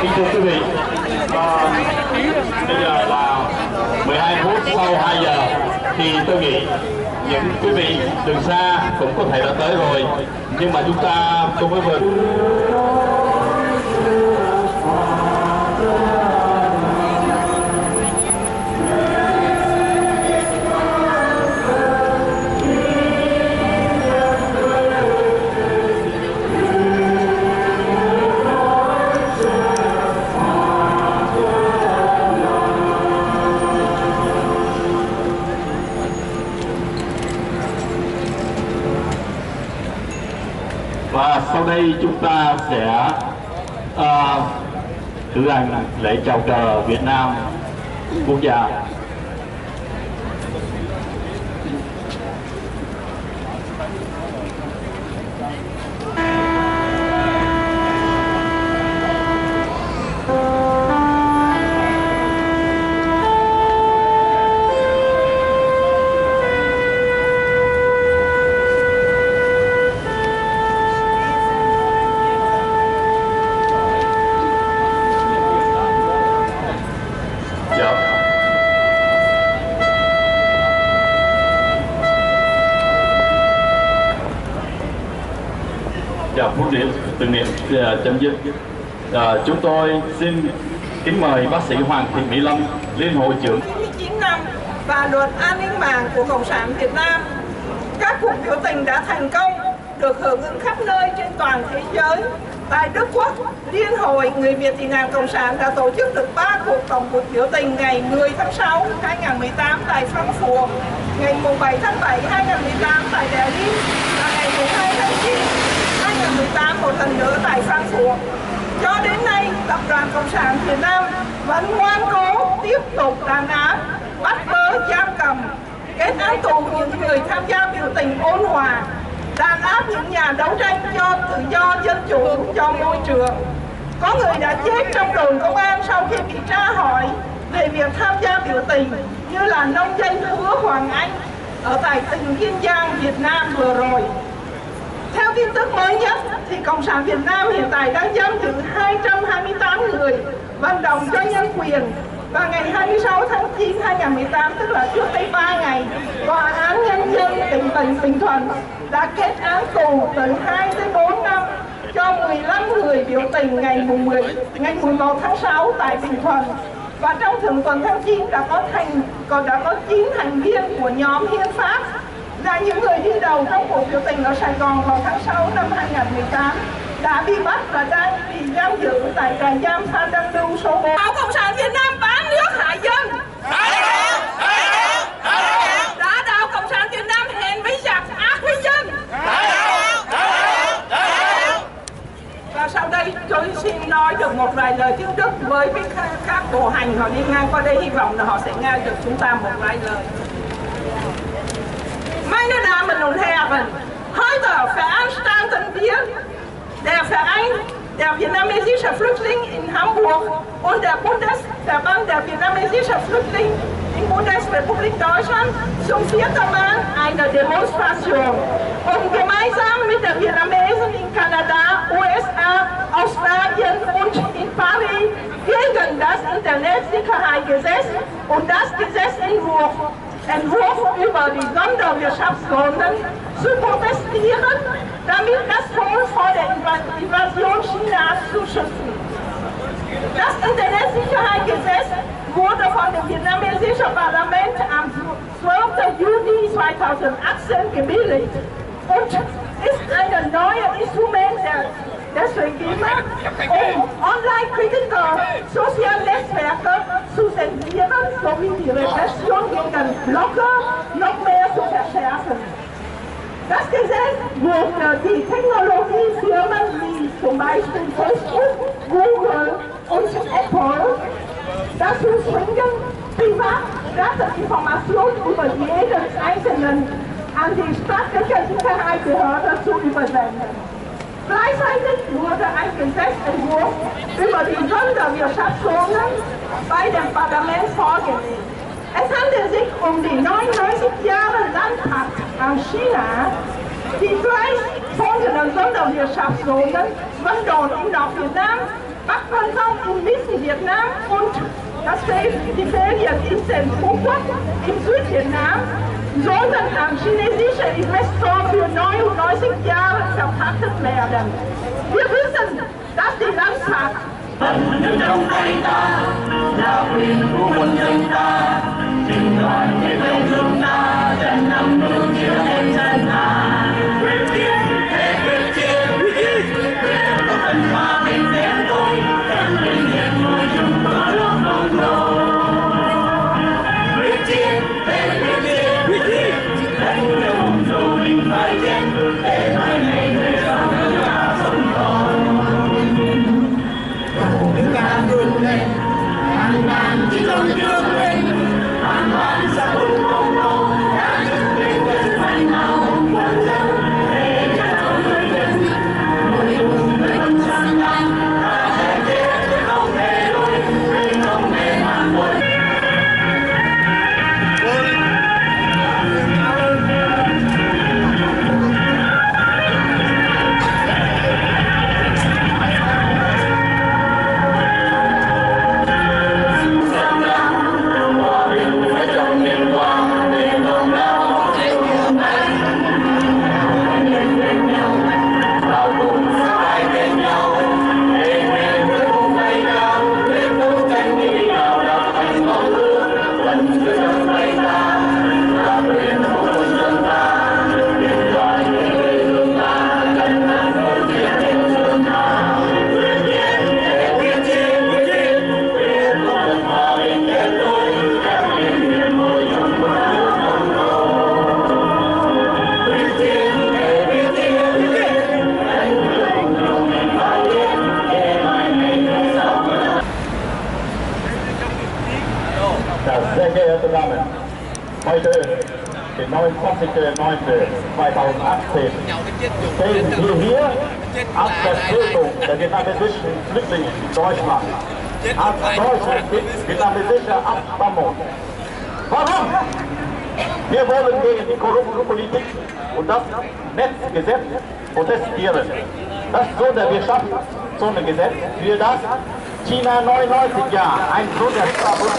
Kính thưa quý vị, bây giờ là 12 phút sau 2 giờ thì tôi nghĩ những quý vị từ xa cũng có thể đã tới rồi, nhưng mà chúng ta cùng với vượt. Và sau đây chúng ta sẽ cử hành lễ chào cờ Việt Nam quốc gia. Phút điểm tưởng niệm chấm dứt. Chúng tôi xin kính mời bác sĩ Hoàng Thị Mỹ Lâm, Liên hội trưởng 99 năm và luật an ninh mạng của Cộng sản Việt Nam. Các cuộc biểu tình đã thành công, được hưởng ứng khắp nơi trên toàn thế giới. Tại Đức Quốc, Liên hội Người Việt tị nạn Cộng sản đã tổ chức được 3 tổng cuộc biểu tình ngày 10 tháng 6 2018 tại Frankfurt, ngày 7 tháng 7 2018 tại Berlin và ngày 2 tháng 9 2018 một lần nữa tại Frankfurt. Cho đến nay, Tập đoàn Cộng sản Việt Nam vẫn ngoan cố tiếp tục đàn áp, bắt bớ, giam cầm, kết án tù những người tham gia biểu tình ôn hòa, đàn áp những nhà đấu tranh cho tự do, dân chủ, cho môi trường. Có người đã chết trong đồn công an sau khi bị tra hỏi về việc tham gia biểu tình, như là nông dân Hứa Hoàng Anh ở tại tỉnh Kiên Giang, Việt Nam vừa rồi. Theo tin tức mới nhất, thì Cộng sản Việt Nam hiện tại đang giam giữ 228 người vận động cho nhân quyền. Và ngày 26 tháng 9 2018, tức là trước đây 3 ngày, Tòa án Nhân dân tỉnh Bình Thuận đã kết án tù từ 2 tới 4 năm cho 15 người biểu tình ngày 11 tháng 6 tại Bình Thuận. Và trong thượng tuần tháng 9 đã có 9 thành viên của nhóm Hiến pháp là những người đi đầu trong cuộc biểu tình ở Sài Gòn vào tháng 6 năm 2018 đã bị bắt và đang bị giam giữ tại trại giam Phan Đăng Lưu số 4. Cộng sản Việt Nam bán nước hại dân. Đã đạo Cộng sản Việt Nam hèn với giặc, ác với dân. Và sau đây tôi xin nói được một vài lời tiếng Đức với các bộ hành họ đi ngang qua đây, hy vọng là họ sẽ nghe được chúng ta một vài lời. Meine Damen und Herren, heute veranstalten wir der Verein der vietnamesischen Flüchtlinge in Hamburg und der Bundesverband der vietnamesischen Flüchtlinge in Bundesrepublik Deutschland zum 4. Mal eine Demonstration, um gemeinsam mit den Vietnamesen in Kanada, USA, Australien und in Paris gegen das Internetsicherheitsgesetz und das Gesetzentwurf über die Sonderwirtschaftszonen zu protestieren, damit das Volk vor der Invasion Chinas zu schützen. Das Internetsicherheitsgesetz wurde von dem vietnamesischen Parlament am 12. Juni 2018 gebilligt und ist ein neues Instrument des Regimes, um Online-Kritiker, Sozialnetzwerke zu zensieren sowie die Repression gegen Blogger noch mehr zu verschärfen. Das Gesetz würde die Technologiefirmen wie zum Beispiel Facebook, Google und Apple dazu zwingen, Privatdateninformationen über jeden Einzelnen an die staatliche Sicherheitsbehörde zu übersenden. Gleichzeitig wurde ein Gesetzentwurf über die Sonderwirtschaftszonen bei dem Parlament vorgelegt. Es handelt sich um die 99 Jahre Landpacht an China, die gleich folgenden Sonderwirtschaftszonen Vân Đồn in Nordvietnam, Bắc Văn Phong und Mittelvietnam und das die Ferien in den Quốc, in Südvietnam, sollen an chinesische Investoren für 99 Jahre verpachtet werden. Wir wissen, dass die Landfahrt trong tay ta là quyền của quân dân ta, chính đoàn kết quê hương ta, dân năm nước chia em dân ta. Quyết chiến, thề quyết chiến, quyết có cần hòa bình đến tôi, cần bình yên nuôi chúng có nước mong rồi. Quyết chiến, thề quyết chiến, đánh nhau dù mình phải chết, để mai này về sau nước ta sống còn. Nước ta vươn lên, hàng ngàn chỉ trong tương lên, hàng ngàn sa hùng công công, đã dựng lên với phải nào không quan tâm, để cho tôi người dân, mỗi vùng người quân sang ngang, ta sẽ chết chứ không hề lùi, không hề màn muộn. Sehr geehrte Damen, heute, den 29.09.2018, stehen wir hier als Vertretung der vietnamesischen Flüchtlinge in Deutschland, als deutsche vietnamesische Abstammung. Warum? Wir wollen gegen die korrupte Politik und das Netzgesetz protestieren. Das Sonderwirtschaftszonegesetz, für das China 99 Jahre ein Sonderstatus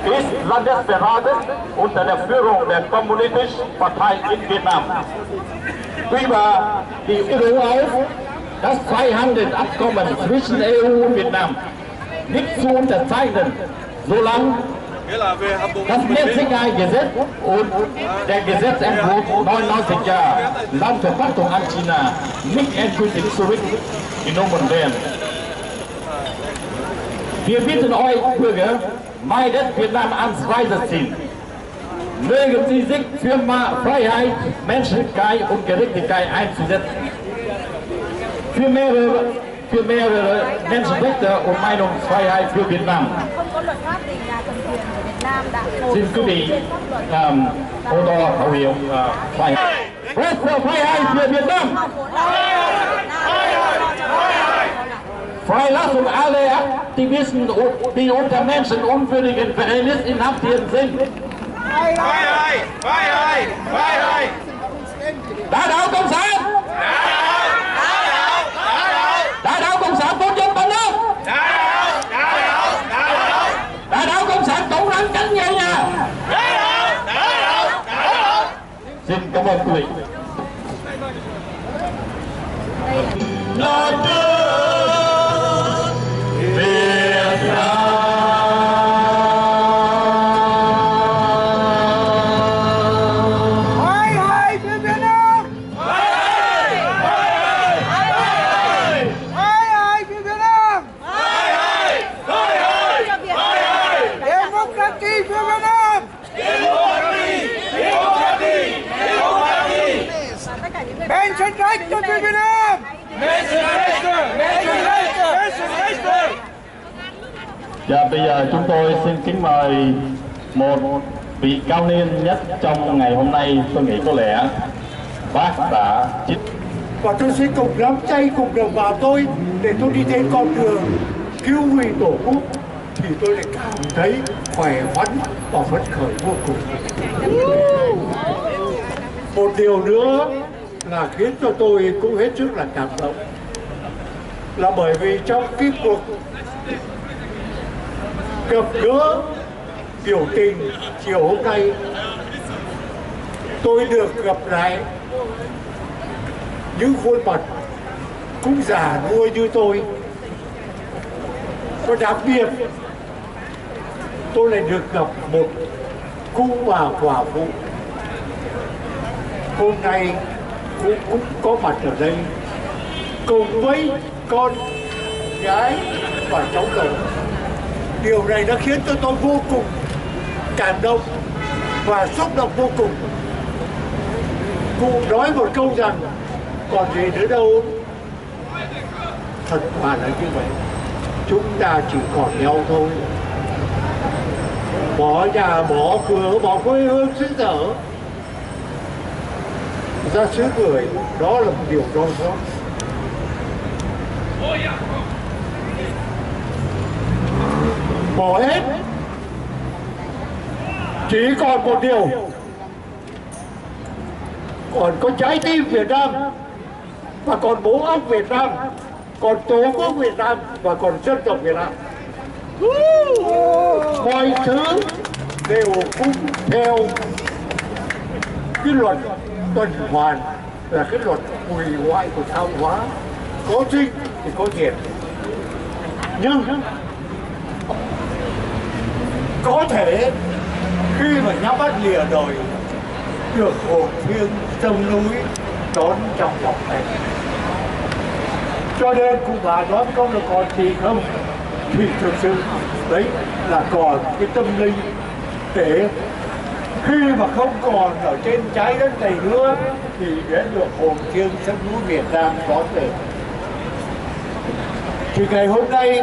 ist Landesbehörde unter der Führung der Kommunistischen Partei in Vietnam über die EU auf, das Freihandelsabkommen zwischen EU und Vietnam nicht zu unterzeichnen, solange das Netzsicherheitsgesetz und der Gesetzentwurf 99 Jahre Landverpachtung an China nicht endgültig zurückgenommen werden. Wir bitten euch Bürger, meidet Vietnam ans Reiseziel. Mögen Sie sich für Freiheit, Menschlichkeit und Gerechtigkeit einzusetzen. Für mehrere Menschenrechte und Meinungsfreiheit für Vietnam. Xin quý vị ô tô khẩu hiệu Freiheit für Vietnam. Freilassung aller Aktivisten, die unter menschenunwürdigen Verhältnissen inhaftiert sind. Freiheit! Freiheit! Freiheit! Đại đạo Cộng sản! Đại đạo Cộng sản tôn dân bằng nước! Đại đạo Cộng sản tổng rắn cánh nhẹ nhà! Xin cảm ơn quý vị. Dạ, bây giờ chúng tôi xin kính mời một vị cao niên nhất trong ngày hôm nay, tôi nghĩ có lẽ bác đã chích. Và tôi sẽ cùng nắm tay cùng đồng bào tôi để tôi đi trên con đường cứu nguy tổ quốc, thì tôi lại cảm thấy khỏe khoắn và phấn khởi vô cùng. Một điều nữa là khiến cho tôi cũng hết sức là cảm động, là bởi vì trong cái cuộc gặp gỡ biểu tình chiều hôm nay, tôi được gặp lại những khuôn mặt cũng già nua như tôi. Và đặc biệt tôi lại được gặp một cụ bà quả phụ hôm nay cũng có mặt ở đây cùng với con gái và cháu nội. Điều này đã khiến cho tôi vô cùng cảm động và xúc động vô cùng. Cụ nói một câu rằng còn gì nữa đâu, thật quả là như vậy. Chúng ta chỉ còn nhau thôi, bỏ nhà bỏ cửa bỏ quê hương xứ sở ra xứ người, đó là một điều đau xót. Bỏ hết, chỉ còn một điều, còn có trái tim Việt Nam và còn bố óc Việt Nam, còn tổ quốc Việt Nam và còn dân tộc Việt Nam. Mọi thứ đều cũng theo cái luật tuần hoàn, là cái luật hủy hoại của tạo hóa. Có sinh thì có diệt, nhưng có thể khi mà nhắm mắt lìa đời được hồn thiêng sông núi đón trong lòng này. Cho nên cụ bà nói câu là còn gì không, thì thực sự đấy là còn cái tâm linh để khi mà không còn ở trên trái đất này nữa thì đến được hồn thiêng sông núi Việt Nam đón về. Thì ngày hôm nay,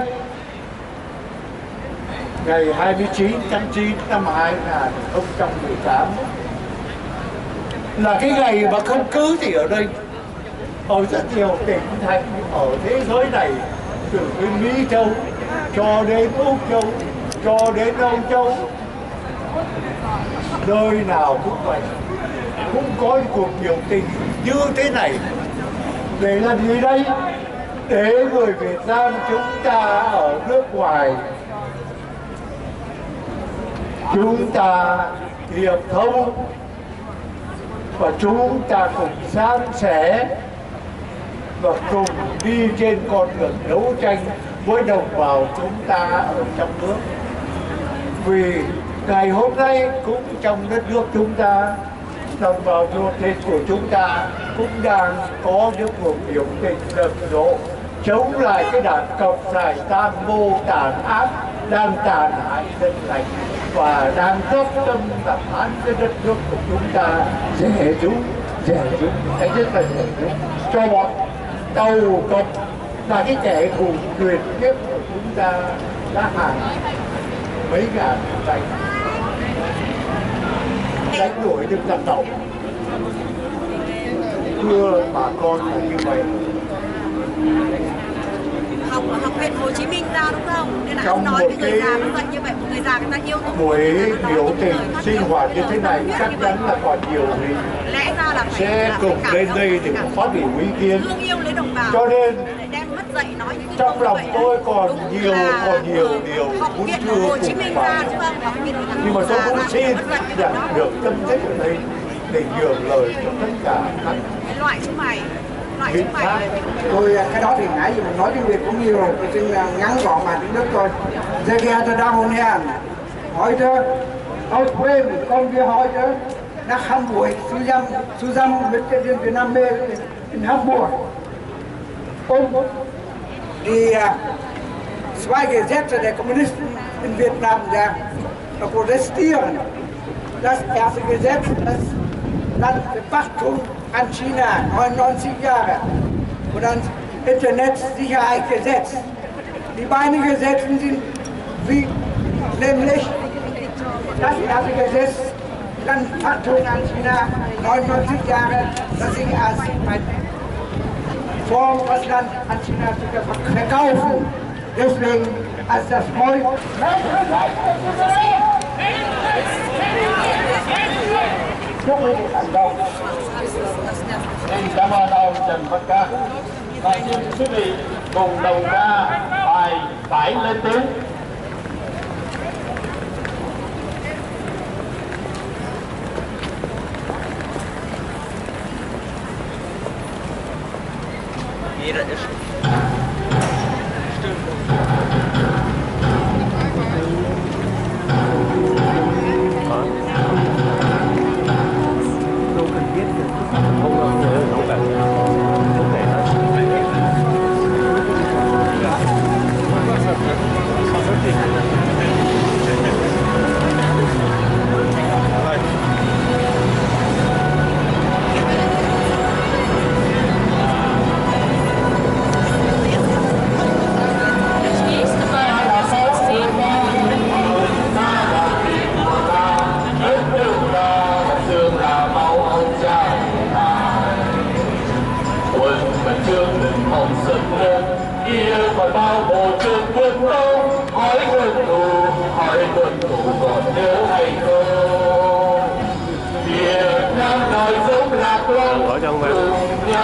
ngày 29 tháng 9 năm 2018 là cái ngày mà không cứ gì ở đây, ở rất nhiều tỉnh thành ở thế giới này, từ bên Mỹ Châu cho đến Úc Châu cho đến Âu Châu, nơi nào cũng vậy, cũng có cuộc biểu tình như thế này. Để làm gì đây? Để người Việt Nam chúng ta ở nước ngoài, chúng ta hiệp thông và chúng ta cùng san sẻ và cùng đi trên con đường đấu tranh với đồng bào chúng ta ở trong nước. Vì ngày hôm nay cũng trong đất nước chúng ta, đồng bào ruột thịt của chúng ta cũng đang có những cuộc biểu tình rầm rộ chống lại cái đảng cộng sản tam mô tàn ác đang tàn hại dân lành và đang dốc tâm làm án cái đất nước của chúng ta rẻ rúng cái rất là rẻ rúng cho bọn tàu cộng là cái kẻ thù truyền kiếp của chúng ta đã hàng mấy ngàn năm đánh đuổi được giặc tàu. Thưa bà con là như vậy. Học viện Hồ Chí Minh ra đúng không? Nên là ông nói với người già nó dạy như vậy, người già người ta yêu tổ buổi biểu tình sinh hoạt như thế này chắc chắn là còn nhiều người lẽ ra là sẽ cùng lên đây để phát biểu ý kiến. Thương yêu lấy đồng bào. Cho nên đem mất dạy nói những trong lòng tôi còn nhiều điều muốn chưa Hồ Chí Minh ra đúng không? Nhưng mà tôi cũng xin nhận được tâm thế của đây để nhường lời cho tất cả các loại chúng mày. Tôi cái đó thì nãy giờ mình nói tiếng Việt cũng nhiều rồi, tôi xin ngắn gọn mà tiếng Đức thôi. Sehr geehrte Damen und Herren, heute aus Bremen kommen wir heute nach Hamburg zusammen mit den Vietnamesen in Hamburg, die zwei Gesetze der Kommunisten in Vietnam da protestieren. Das erste Gesetz, das Land Betrachtung an China 99 Jahre und dann Internetsicherheitsgesetz. Die beiden Gesetze sind wie nämlich das erste Gesetz Landfachtung an China 99 Jahre, das sich als Form das Land an China zu verkaufen. Deswegen als das Volk chúc quý vị thành công. Xin cảm ơn ông Trần Văn Ca và xin quý vị cùng đồng ca bài Phải Lên Tiếng.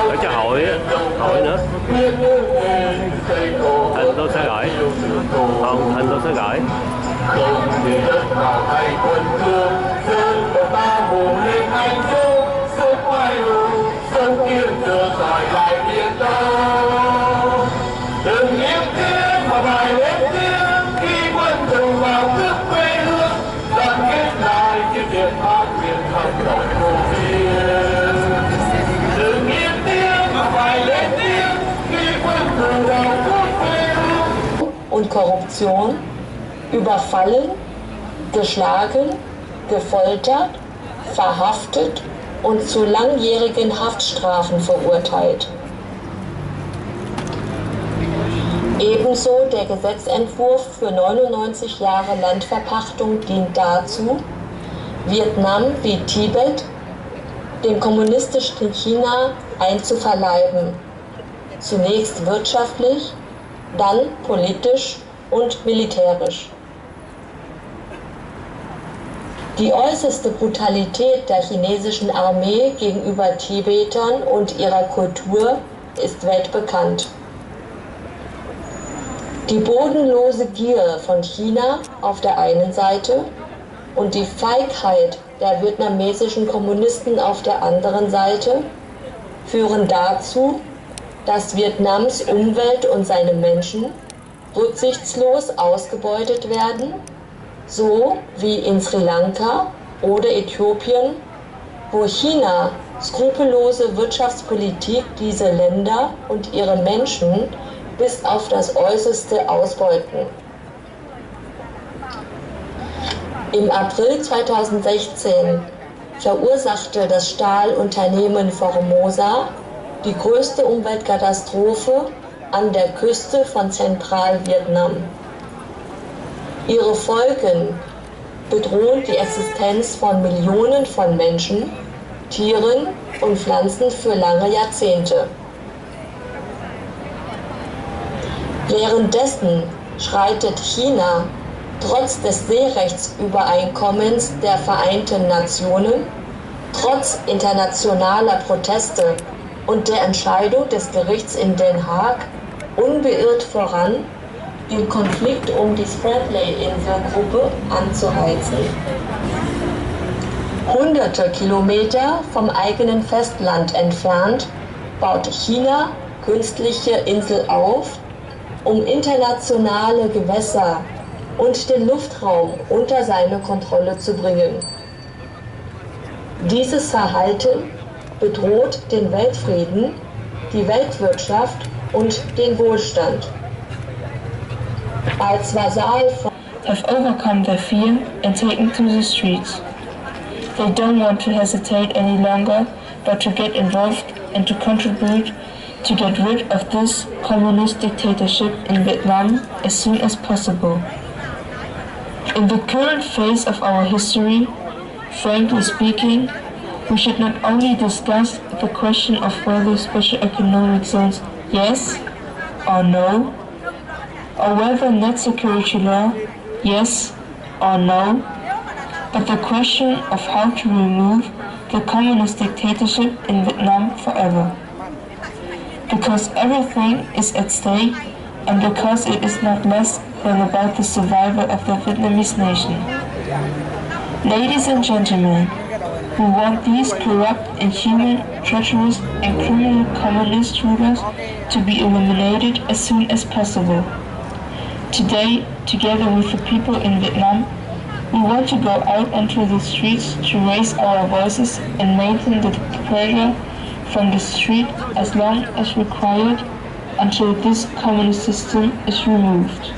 Ở cho hội nữa. Thành tôi sẽ gửi. Thành tôi sẽ gửi. Không để đất vào tay quân thương, dân của ta hùng lên anh dũng, sống oai hùng, sống kiên cường giỏi lại biển Đông. Đừng im tiếng mà bài lên tiếng khi quân thù vào nước quê hương, đoàn kết lại trên biển Bắc miền thầm lộng hồ thiên. Đừng im tiếng mà bài lên tiếng khi quân thù vào nước quê hương. Und Korruption, überfallen, geschlagen, gefoltert, verhaftet und zu langjährigen Haftstrafen verurteilt. Ebenso der Gesetzentwurf für 99 Jahre Landverpachtung dient dazu, Vietnam wie Tibet dem kommunistischen China einzuverleiben, zunächst wirtschaftlich, dann politisch und militärisch. Die äußerste Brutalität der chinesischen Armee gegenüber Tibetern und ihrer Kultur ist weltbekannt. Die bodenlose Gier von China auf der einen Seite und die Feigheit der vietnamesischen Kommunisten auf der anderen Seite führen dazu, dass Vietnams Umwelt und seine Menschen rücksichtslos ausgebeutet werden, so wie in Sri Lanka oder Äthiopien, wo China skrupellose Wirtschaftspolitik diese Länder und ihre Menschen bis auf das Äußerste ausbeuten. Im April 2016 verursachte das Stahlunternehmen Formosa die größte Umweltkatastrophe an der Küste von Zentralvietnam. Ihre Folgen bedrohen die Existenz von Millionen von Menschen, Tieren und Pflanzen für lange Jahrzehnte. Währenddessen schreitet China trotz des Seerechtsübereinkommens der Vereinten Nationen, trotz internationaler Proteste und der Entscheidung des Gerichts in Den Haag unbeirrt voran, den Konflikt um die Spratly-Inselgruppe anzuheizen. Hunderte Kilometer vom eigenen Festland entfernt baut China künstliche Insel auf, um internationale Gewässer und den Luftraum unter seine Kontrolle zu bringen. Dieses Verhalten bedroht den Weltfrieden, die Weltwirtschaft und den Wohlstand. Als Vasall von have overcome their fear and taken to the streets. They don't want to hesitate any longer, but to get involved and to contribute to get rid of this communist dictatorship in Vietnam as soon as possible. In the current phase of our history, frankly speaking, we should not only discuss the question of whether special economic zones yes or no, or whether net security law yes or no, but the question of how to remove the communist dictatorship in Vietnam forever. because everything is at stake and because it is not less than about the survival of the Vietnamese nation. Ladies and gentlemen, we want these corrupt, inhuman, treacherous and criminal communist rulers to be eliminated as soon as possible. Today, together with the people in Vietnam, we want to go out onto the streets to raise our voices and maintain the pressure from the street as long as required until this communist system is removed.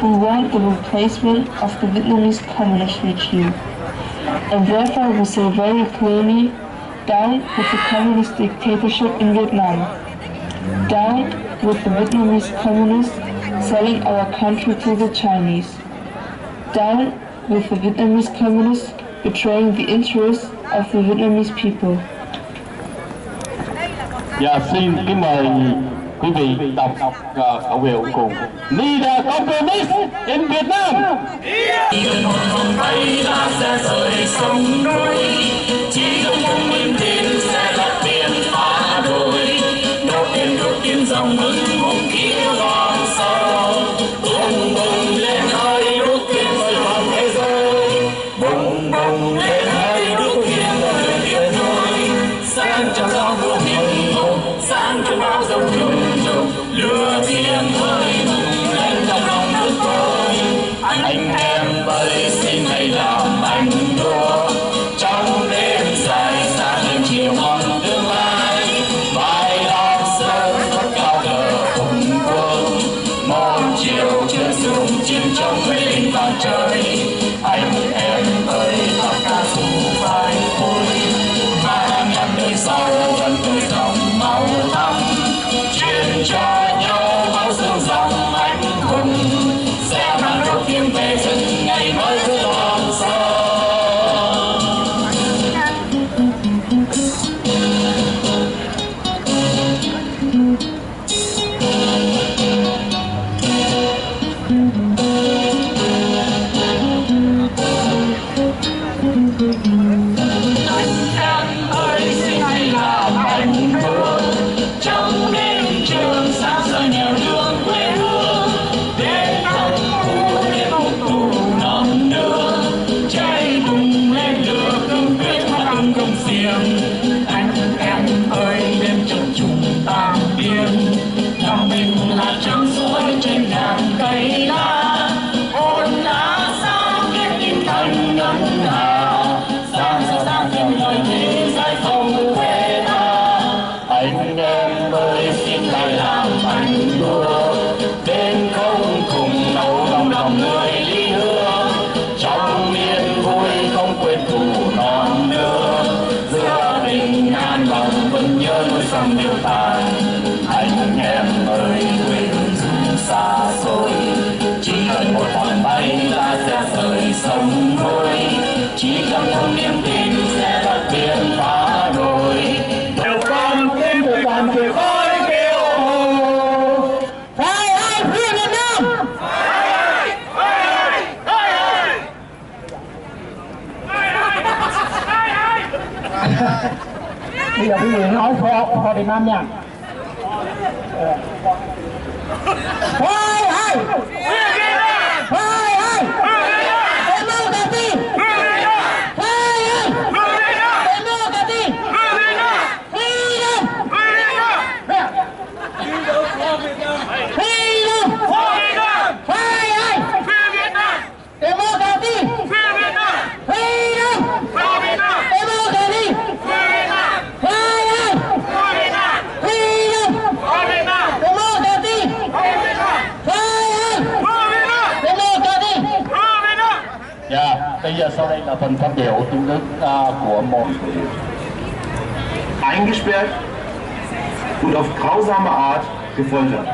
We want the replacement of the Vietnamese communist regime. And therefore we say very clearly, down with the communist dictatorship in Vietnam. Down with the Vietnamese communists selling our country to the Chinese. Down with the Vietnamese communists betraying the interests of the Vietnamese people. Dạ, xin kính mời quý vị đọc khẩu hiệu cùng Leader Communist in Vietnam. Không tay ta sẽ rời sông núi, chỉ cần một niềm tin sẽ là tiền phá đồi. Đốt tiền dòng hưng hùng kiêu lòng sâu, bùng bùng lên hơi đốt tiền rồi toàn thế giới, bùng bùng lên hơi đốt tiền rồi tiền thôi. Sáng cho gió mùa miền Trung, sáng cho bão dòng trùng trùng, lửa thiên hơi bùng lên trong lòng nước tôi. Anh em ơi xin hãy làm anh đua, trong đêm dài xa đêm chiều mong tương lai. Vai đón sớm thoát cao cờ hùng quân, một chiều chưa dùng chiến trong quê linh vang trời. Anh em ơi ta ca dù phải vui, mà ngàn đời sau vẫn tôi dòng máu thắm, truyền cho nhau máu xương dòng anh hùng, sẽ mang đốt tiếng về dân ngày mới cứ lòng sâu. Anh em ơi quê hương dù xa xôi, chỉ cần một vòng bay ta sẽ rời sông núi, chỉ cần một niềm tin sẽ đặt biển phá đồi. Đều con tim của toàn thể khói kêu hò, phải ai phía Việt Nam, bây giờ quý vị nói for Việt Nam nha. Hai hai Bây giờ sau đây là phần phát biểu tiếng Đức của một eingesperrt und auf grausame Art gefoltert.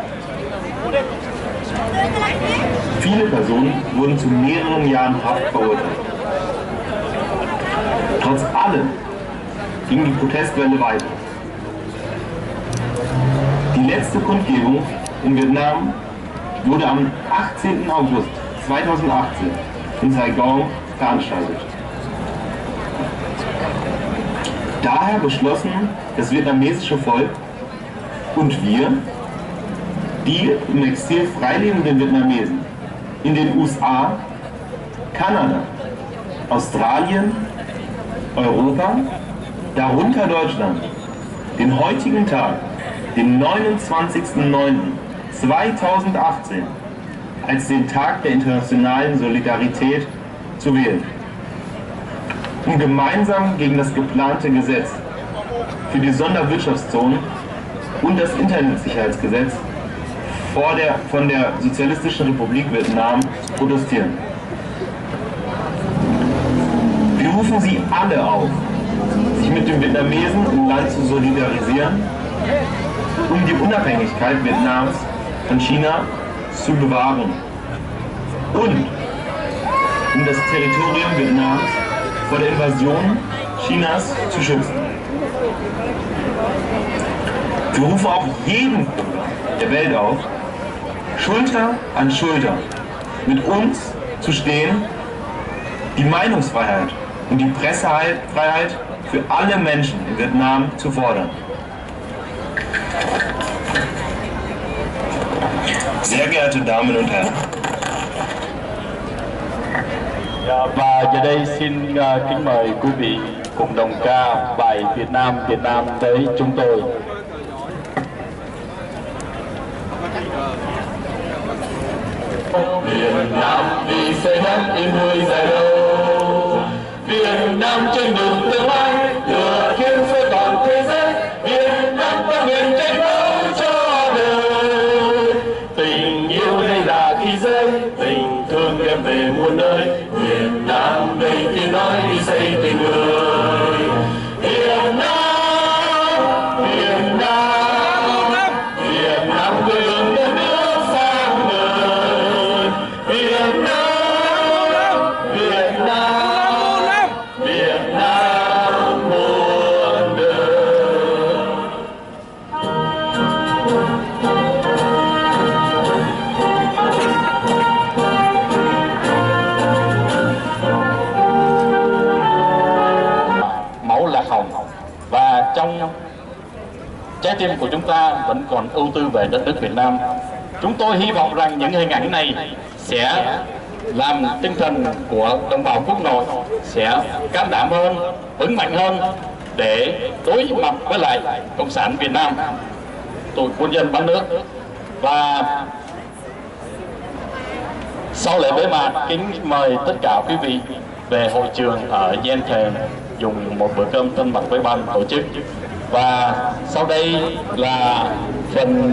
Viele Personen wurden zu mehreren Jahren Haft verurteilt. Trotz allem ging die Protestwelle weiter. Die letzte Kundgebung in Vietnam wurde am 18. August 2018 in Saigon veranstaltet. Daher beschlossen das vietnamesische Volk Und wir, die im Exil freilebenden Vietnamesen in den USA, Kanada, Australien, Europa, darunter Deutschland, den heutigen Tag, den 29.09.2018, als den Tag der internationalen Solidarität zu wählen, um gemeinsam gegen das geplante Gesetz für die Sonderwirtschaftszonen und das Internetsicherheitsgesetz von der Sozialistischen Republik Vietnam zu protestieren. Wir rufen Sie alle auf, sich mit den Vietnamesen im Land zu solidarisieren, um die Unabhängigkeit Vietnams von China zu bewahren und um das Territorium Vietnams vor der Invasion Chinas zu schützen. Wir rufen auch jeden Bürger der Welt auf, Schulter an Schulter mit uns zu stehen, die Meinungsfreiheit und die Pressefreiheit für alle Menschen in Vietnam zu fordern. Sehr geehrte Damen und Herren. Và giờ đây xin kính mời quý vị cùng đồng ca bài Việt Nam tới chúng tôi. Việt Nam vì xây đất in vui dài lâu, Việt Nam trên đường tương lai lửa thiên soi toàn thế giới, Việt Nam ta nguyện tranh đấu cho đời. Tình yêu đây là khi rơi, tình thương đem về muôn nơi, Việt Nam đây tiếng nói đi xây tình người. Việt Nam, Việt Nam, Việt Nam quê hương đất nước sang ngời. Việt Nam, Việt Nam, Việt Nam muôn đời. Mẫu lạc hồng, và trong trái tim của chúng ta vẫn còn ưu tư về đất nước Việt Nam. Chúng tôi hy vọng rằng những hình ảnh này sẽ làm tinh thần của đồng bào quốc nội sẽ can đảm hơn, vững mạnh hơn để đối mặt với lại Cộng sản Việt Nam, tội quân dân bán nước. Và sau lễ bế mạc, kính mời tất cả quý vị về hội trường ở Gen Thề dùng một bữa cơm thân mật với ban tổ chức. Và sau đây là phần